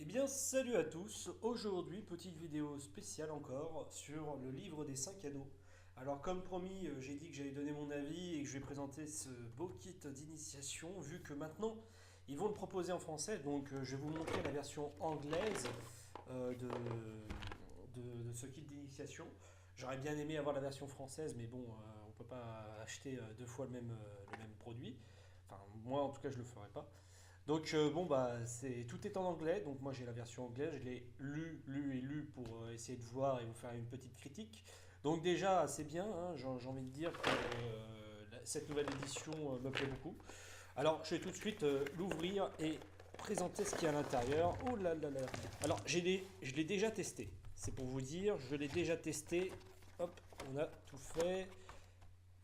Eh bien, salut à tous. Aujourd'hui, petite vidéo spéciale encore sur le livre des 5 anneaux. Alors, comme promis, j'ai dit que j'allais donner mon avis et que je vais présenter ce beau kit d'initiation, vu que maintenant, ils vont le proposer en français. Donc, je vais vous montrer la version anglaise de ce kit d'initiation. J'aurais bien aimé avoir la version française, mais bon, on ne peut pas acheter deux fois le même produit. Enfin, moi, en tout cas, je ne le ferai pas. Donc bon bah tout est en anglais, donc moi j'ai la version anglaise, je l'ai lu et lu pour essayer de voir et vous faire une petite critique. Donc déjà c'est bien, hein, j'ai envie de dire que cette nouvelle édition me plaît beaucoup. Alors je vais tout de suite l'ouvrir et présenter ce qu'il y a à l'intérieur. Oh là là là. Alors je l'ai déjà testé, c'est pour vous dire, je l'ai déjà testé. Hop, on a tout fait.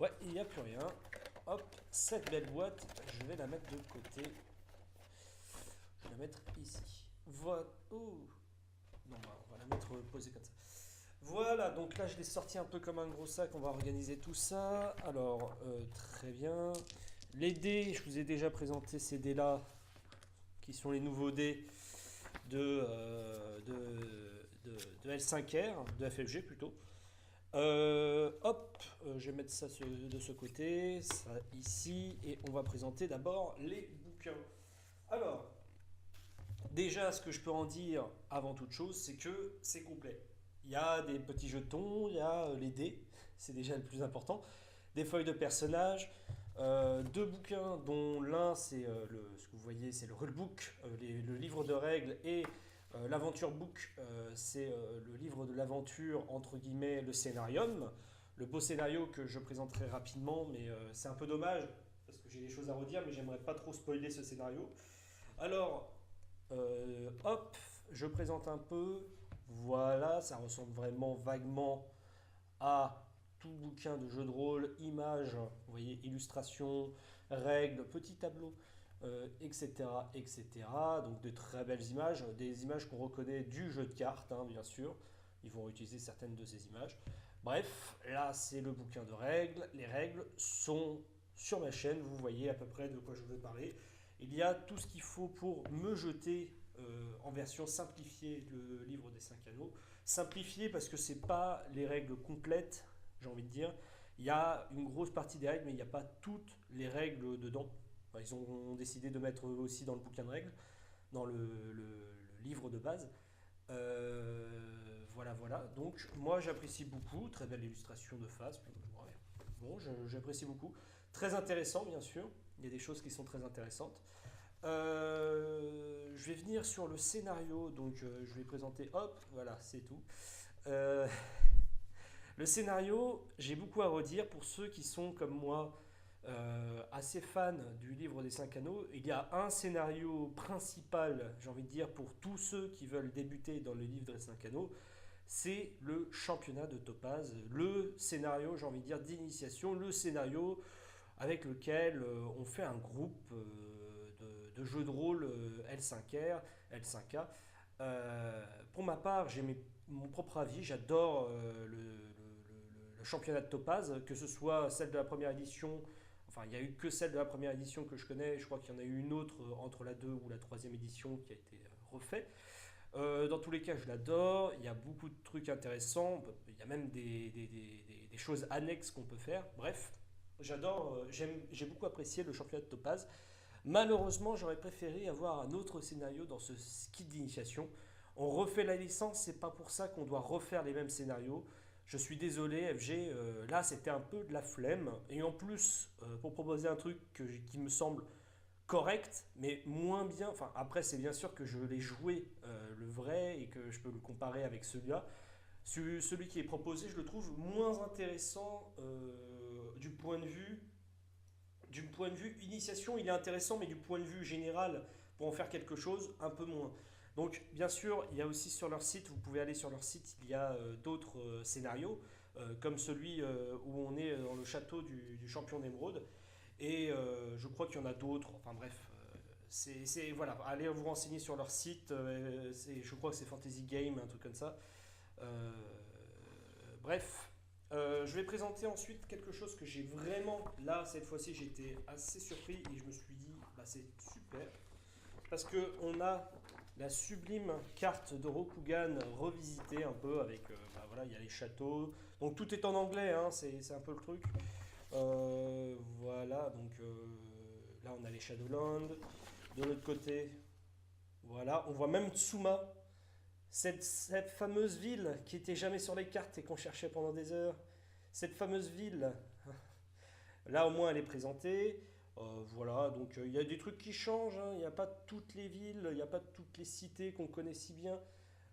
Ouais, il n'y a plus rien. Hop, cette belle boîte, je vais la mettre de côté. Je vais la mettre ici. Voilà. Oh. Non, bah, on va la mettre posée comme ça. Voilà, donc là je l'ai sorti un peu comme un gros sac, on va organiser tout ça. Alors, très bien. Les dés, je vous ai déjà présenté ces dés-là, qui sont les nouveaux dés de L5R, de FFG plutôt. Hop, je vais mettre ça de ce côté, ça ici, et on va présenter d'abord les bouquins. Alors, déjà, ce que je peux en dire avant toute chose, c'est que c'est complet. Il y a des petits jetons, il y a les dés, c'est déjà le plus important, des feuilles de personnages, deux bouquins dont l'un c'est ce que vous voyez c'est le rulebook, le livre de règles et l'aventure book, c'est le livre de l'aventure entre guillemets le scénarium, le beau scénario que je présenterai rapidement, mais c'est un peu dommage parce que j'ai des choses à redire, mais j'aimerais pas trop spoiler ce scénario. Alors, hop, je présente un peu. Voilà, ça ressemble vraiment vaguement à tout bouquin de jeu de rôle, images, vous voyez, illustrations, règles, petits tableaux, etc., etc. Donc de très belles images, des images qu'on reconnaît du jeu de cartes, hein, bien sûr. Ils vont utiliser certaines de ces images. Bref, là c'est le bouquin de règles. Les règles sont sur ma chaîne, vous voyez à peu près de quoi je veux parler. Il y a tout ce qu'il faut pour me jeter en version simplifiée le livre des 5 anneaux. Simplifié parce que c'est pas les règles complètes, j'ai envie de dire. Il y a une grosse partie des règles, mais il n'y a pas toutes les règles dedans. Enfin, ils ont décidé de mettre aussi dans le bouquin de règles, dans le livre de base. Voilà, voilà. Donc, moi, j'apprécie beaucoup. Très belle illustration de face. Ouais. Bon, j'apprécie beaucoup. Très intéressant, bien sûr. Il y a des choses qui sont très intéressantes. Je vais venir sur le scénario. Donc, je vais présenter. Hop, voilà, c'est tout. Euh, le scénario, j'ai beaucoup à redire pour ceux qui sont comme moi assez fans du livre des 5 anneaux. Il y a un scénario principal, j'ai envie de dire, pour tous ceux qui veulent débuter dans le livre des 5 anneaux, c'est le championnat de Topaz, le scénario, j'ai envie de dire, d'initiation, le scénario avec lequel on fait un groupe de jeux de rôle L5R, L5A. Pour ma part, j'ai mon propre avis, j'adore le championnat de Topaz, que ce soit celle de la première édition. Enfin, il n'y a eu que celle de la première édition que je connais. Je crois qu'il y en a eu une autre entre la 2 ou la troisième édition qui a été refaite. Dans tous les cas, je l'adore. Il y a beaucoup de trucs intéressants. Il y a même des choses annexes qu'on peut faire. Bref, j'adore. J'ai beaucoup apprécié le championnat de Topaz. Malheureusement, j'aurais préféré avoir un autre scénario dans ce kit d'initiation. On refait la licence, c'est pas pour ça qu'on doit refaire les mêmes scénarios. Je suis désolé, FG, là c'était un peu de la flemme. Et en plus, pour proposer un truc qui me semble correct, mais moins bien. Enfin, après, c'est bien sûr que je l'ai joué le vrai et que je peux le comparer avec celui-là. Celui qui est proposé, je le trouve moins intéressant du point de vue initiation. Il est intéressant, mais du point de vue général, pour en faire quelque chose, un peu moins. Donc, bien sûr, il y a aussi sur leur site, vous pouvez aller sur leur site, il y a d'autres scénarios, comme celui où on est dans le château du champion d'émeraude. Et je crois qu'il y en a d'autres. Enfin bref, voilà, allez vous renseigner sur leur site. Je crois que c'est Fantasy Game, un truc comme ça. Euh, Bref, je vais présenter ensuite quelque chose que j'ai vraiment, là cette fois-ci j'étais assez surpris et je me suis dit, bah, c'est super. Parce que on a la sublime carte de Rokugan revisitée un peu avec, voilà, il y a les châteaux. Donc tout est en anglais, hein, c'est un peu le truc. Voilà, donc là on a les Shadowlands. De l'autre côté, voilà, on voit même Tsuma, cette fameuse ville qui était jamais sur les cartes et qu'on cherchait pendant des heures. Cette fameuse ville, là au moins elle est présentée. Voilà, donc il y a des trucs qui changent, hein. Il n'y a pas toutes les villes, il n'y a pas toutes les cités qu'on connaît si bien.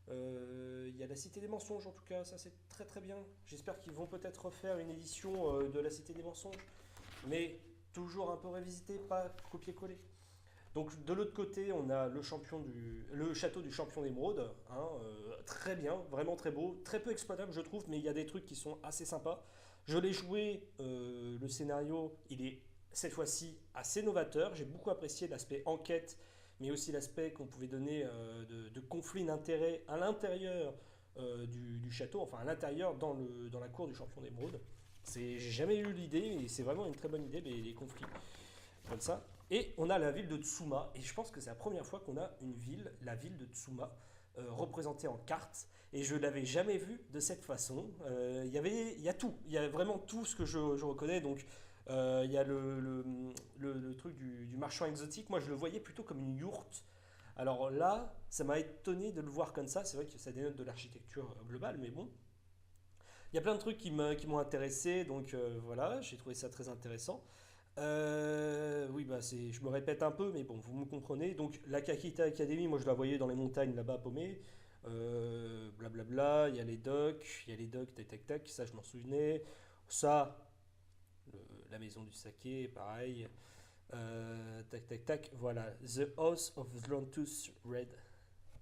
Il y a la Cité des Mensonges en tout cas, ça c'est très très bien. J'espère qu'ils vont peut-être refaire une édition de la Cité des Mensonges, mais toujours un peu révisité, pas copier-coller. Donc de l'autre côté, on a le château du champion d'émeraude, hein, très bien, vraiment très beau, très peu exploitable je trouve, mais il y a des trucs qui sont assez sympas. Je l'ai joué, le scénario, il est cette fois-ci assez novateur. J'ai beaucoup apprécié l'aspect enquête, mais aussi l'aspect qu'on pouvait donner de conflit d'intérêts à l'intérieur du château, enfin à l'intérieur dans la cour du champion d'émeraude. J'ai jamais eu l'idée, et c'est vraiment une très bonne idée, les conflits comme ça. Et on a la ville de Tsuma, et je pense que c'est la première fois qu'on a une ville, la ville de Tsuma, représentée en carte, et je ne l'avais jamais vue de cette façon. Il y a tout, il y a vraiment tout ce que je reconnais, donc il y a le truc du marchand exotique, moi je le voyais plutôt comme une yourte. Alors là, ça m'a étonné de le voir comme ça, c'est vrai que ça dénote de l'architecture globale, mais bon. Il y a plein de trucs qui m'ont intéressé, donc voilà, j'ai trouvé ça très intéressant. Oui, bah je me répète un peu, mais bon, vous me comprenez. Donc, la Kakita Academy, moi je la voyais dans les montagnes là-bas paumée. Blablabla, il y a les docks, tac tac tac, ça je m'en souvenais. Ça, la maison du saké, pareil. Tac tac tac, voilà. The House of the Lotus Red.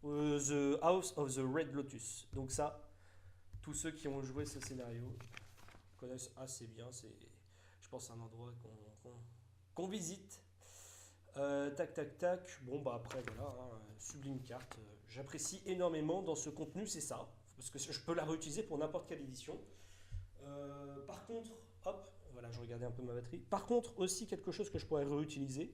The House of the Red Lotus. Donc, ça, tous ceux qui ont joué ce scénario connaissent assez bien. Je pense, un endroit qu'on visite. Tac, tac, tac. Bon, bah après, voilà, hein, sublime carte. J'apprécie énormément dans ce contenu, c'est ça. Parce que je peux la réutiliser pour n'importe quelle édition. Par contre, hop, voilà, je regardais un peu ma batterie. Par contre, aussi quelque chose que je pourrais réutiliser,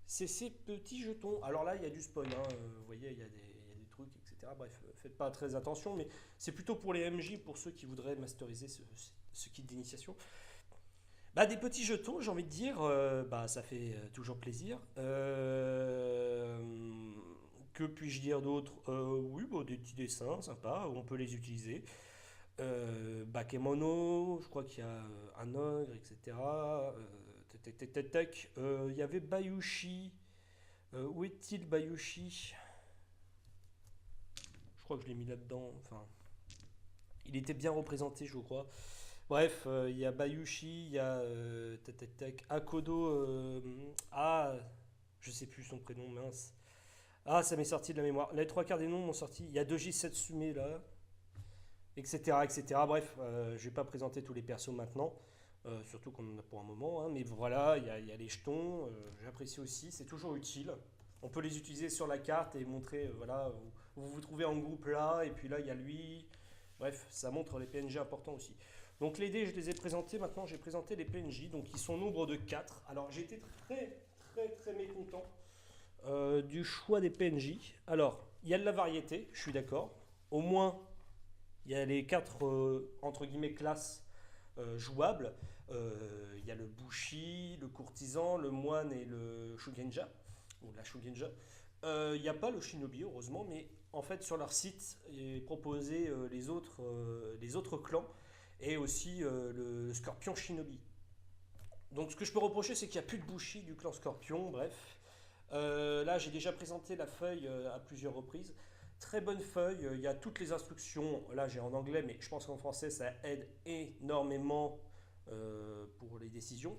c'est ces petits jetons. Alors là, il y a du spoil, hein, vous voyez, il y a des trucs, etc. Bref, faites pas très attention, mais c'est plutôt pour les MJ, pour ceux qui voudraient masteriser ce kit d'initiation. Bah, des petits jetons, j'ai envie de dire, bah, ça fait toujours plaisir. Que puis-je dire d'autre? Oui, bah, des petits dessins sympas, on peut les utiliser. Bakemono, je crois qu'il y a un ogre, etc. Tac, tac, tac, tac. Il y avait Bayushi. Où est-il Bayushi? Je crois que je l'ai mis là-dedans. Enfin, il était bien représenté, je crois. Bref, il y a Bayushi, il y a tac, tac, tac, Akodo. Ah, je sais plus son prénom, mince. Ah, ça m'est sorti de la mémoire. Les trois quarts des noms m'ont sorti. Il y a Doji Satsume là, etc. etc. Bref, je vais pas présenter tous les persos maintenant. Surtout qu'on en a pour un moment, hein, mais voilà, il y a les jetons, j'apprécie aussi, c'est toujours utile. On peut les utiliser sur la carte et montrer, voilà, vous vous trouvez en groupe là, et puis là il y a lui. Bref, ça montre les PNG importants aussi. Donc les dés, je les ai présentés, maintenant j'ai présenté les PNJ, donc ils sont au nombre de 4. Alors j'ai été très très très mécontent du choix des PNJ. Alors, il y a de la variété, je suis d'accord. Au moins, il y a les 4 entre guillemets classes jouables. Il y a le Bushi, le courtisan, le moine et le Shugenja, ou la Shugenja. Il n'y a pas le Shinobi, heureusement, mais en fait, sur leur site, il est proposé les autres clans et aussi le Scorpion Shinobi. Donc, ce que je peux reprocher, c'est qu'il n'y a plus de Bushi du clan Scorpion, bref. Là, j'ai déjà présenté la feuille à plusieurs reprises. Très bonne feuille, il y a toutes les instructions. Là, j'ai en anglais, mais je pense qu'en français, ça aide énormément pour les décisions.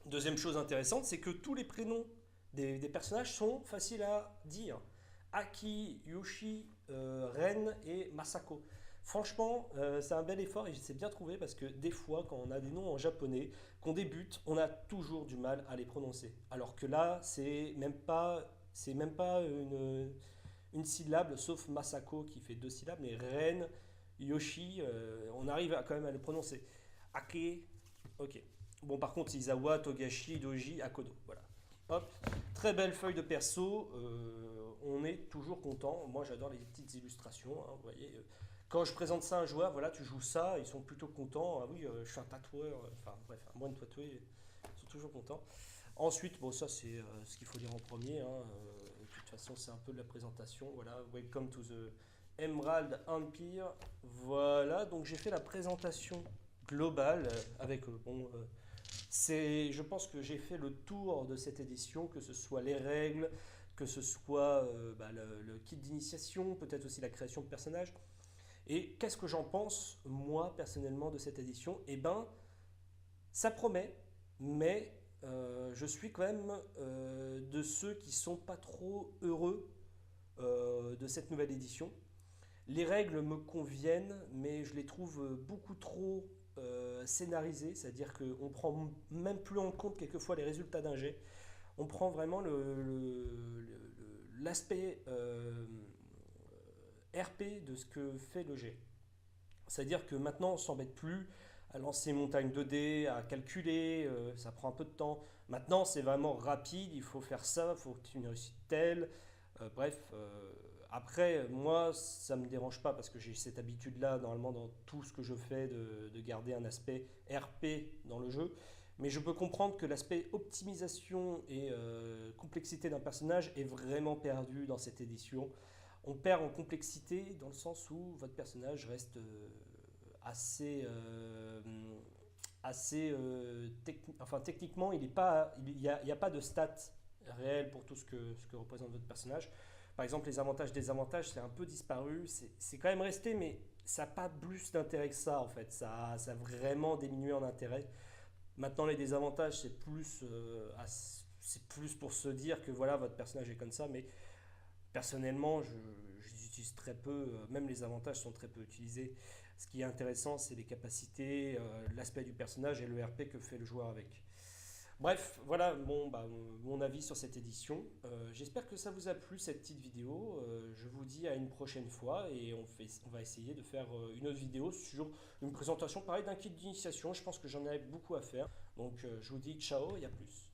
Deuxième chose intéressante, c'est que tous les prénoms des personnages sont faciles à dire. Aki, Yoshi, Ren et Masako. Franchement, c'est un bel effort et c'est bien trouvé parce que des fois, quand on a des noms en japonais, qu'on débute, on a toujours du mal à les prononcer. Alors que là, c'est même pas une syllabe, sauf Masako qui fait 2 syllabes, mais Ren, Yoshi, on arrive quand même à le prononcer. Ake, ok. Bon, par contre, Izawa, Togashi, Doji, Akodo, voilà. Hop, très belle feuille de perso, on est toujours content. Moi j'adore les petites illustrations, hein, vous voyez. Quand je présente ça à un joueur, voilà, tu joues ça, ils sont plutôt contents. Ah oui, je suis un tatoueur, enfin bref, à moins de tatouer, ils sont toujours contents. Ensuite, bon, ça c'est ce qu'il faut dire en premier, hein, de toute façon, c'est un peu de la présentation. Voilà, Welcome to the Emerald Empire. Voilà, donc j'ai fait la présentation globale avec bon, je pense que j'ai fait le tour de cette édition, que ce soit les règles, que ce soit le kit d'initiation, peut-être aussi la création de personnages. Et qu'est-ce que j'en pense, moi, personnellement, de cette édition? Eh ben, ça promet, mais je suis quand même de ceux qui sont pas trop heureux de cette nouvelle édition. Les règles me conviennent, mais je les trouve beaucoup trop scénarisées, c'est-à-dire qu'on prend même plus en compte quelquefois les résultats d'un jet. On prend vraiment l'aspect RP de ce que fait le jet. C'est-à-dire que maintenant, on ne s'embête plus à lancer une montagne 2D, à calculer, ça prend un peu de temps. Maintenant, c'est vraiment rapide, il faut faire ça, il faut que tu aies une réussite telle. Bref, après, moi, ça ne me dérange pas parce que j'ai cette habitude-là, normalement, dans tout ce que je fais, de garder un aspect RP dans le jeu. Mais je peux comprendre que l'aspect optimisation et complexité d'un personnage est vraiment perdu dans cette édition. On perd en complexité dans le sens où votre personnage reste assez, enfin techniquement, il n'y a pas de stats réelles pour tout ce que représente votre personnage. Par exemple, les avantages, désavantages, c'est un peu disparu. C'est quand même resté, mais ça n'a pas plus d'intérêt que ça en fait. Ça a vraiment diminué en intérêt. Maintenant, les désavantages, c'est plus pour se dire que voilà, votre personnage est comme ça, mais personnellement, je les utilise très peu, même les avantages sont très peu utilisés. Ce qui est intéressant, c'est les capacités, l'aspect du personnage et le RP que fait le joueur avec. Bref, voilà mon avis sur cette édition. J'espère que ça vous a plu cette petite vidéo. Je vous dis à une prochaine fois et on va essayer de faire une autre vidéo sur une présentation pareil d'un kit d'initiation. Je pense que j'en ai beaucoup à faire. Donc je vous dis ciao et à plus.